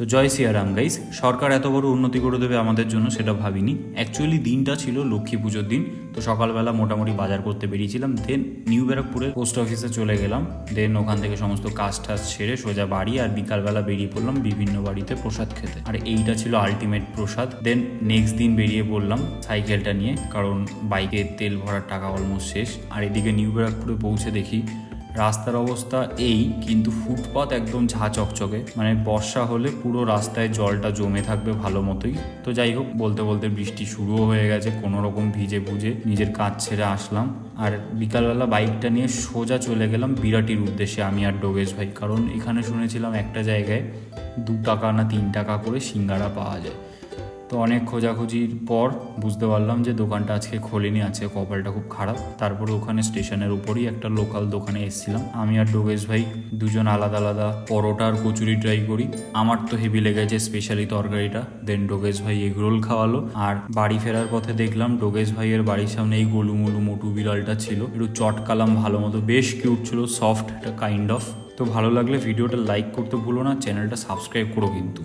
তো জয় সিয়ারাম গাইস। সরকার এত বড় উন্নতি করে দেবে আমাদের জন্য সেটা ভাবিনি। অ্যাকচুয়ালি দিনটা ছিল লক্ষ্মী পুজোর দিন। তো সকালবেলা মোটামুটি বাজার করতে বেরিয়েছিলাম, দেন নিউ ব্যারাকপুরে পোস্ট অফিসে চলে গেলাম, দেন ওখান থেকে সমস্ত কাজ টাজ সেরে সোজা বাড়ি, আর বিকালবেলা বেরিয়ে পড়লাম বিভিন্ন বাড়িতে প্রসাদ খেতে। আর এইটা ছিল আলটিমেট প্রসাদ। দেন নেক্সট দিন বেরিয়ে পড়লাম সাইকেলটা নিয়ে, কারণ বাইকে তেল ভরার টাকা অলমোস্ট শেষ। আর এদিকে নিউ ব্যারাকপুরে পৌঁছে দেখি রাস্তার অবস্থা এই, কিন্তু ফুটপাথ একদম ঝা চকচকে, মানে বর্ষা হলে পুরো রাস্তায় জলটা জমে থাকবে ভালো মতোই। তো যাই হোক, বলতে বলতে বৃষ্টি শুরুও হয়ে গেছে, কোনো রকম ভিজে ভুজে নিজের কাজ ছেড়ে আসলাম। আর বিকালবেলা বাইকটা নিয়ে সোজা চলে গেলাম বিরাটির উদ্দেশ্যে, আমি আর ডোগেশ ভাই। কারণ এখানে শুনেছিলাম একটা জায়গায় 2 টাকা না 3 টাকা করে সিঙ্গারা পাওয়া যায়। তো অনেক খোঁজাখুঁজির পর বুঝতে পারলাম যে দোকানটা আজকে খোলেনি, আছে কপালটা খুব খারাপ। তারপরে ওখানে স্টেশনের উপরই একটা লোকাল দোকানে এসেছিলাম, আমি আর ডোগেশ ভাই দুজন আলাদা আলাদা পরোটা আর কচুরি ট্রাই করি। আমার তো হেভি লেগেছে স্পেশালি তরকারিটা। দেন ডোগেশ ভাই এগরোল খাওয়ালো। আর বাড়ি ফেরার পথে দেখলাম ডোগেশ ভাইয়ের বাড়ির সামনে এই গোলুমুলু মোটু বিড়ালটা ছিল, একটু চটকালাম ভালো মতো, বেশ কিউট ছিল, সফট একটা কাইন্ড অফ। তো ভালো লাগলে ভিডিওটা লাইক করতে ভুলো না, চ্যানেলটা সাবস্ক্রাইব করো কিন্তু।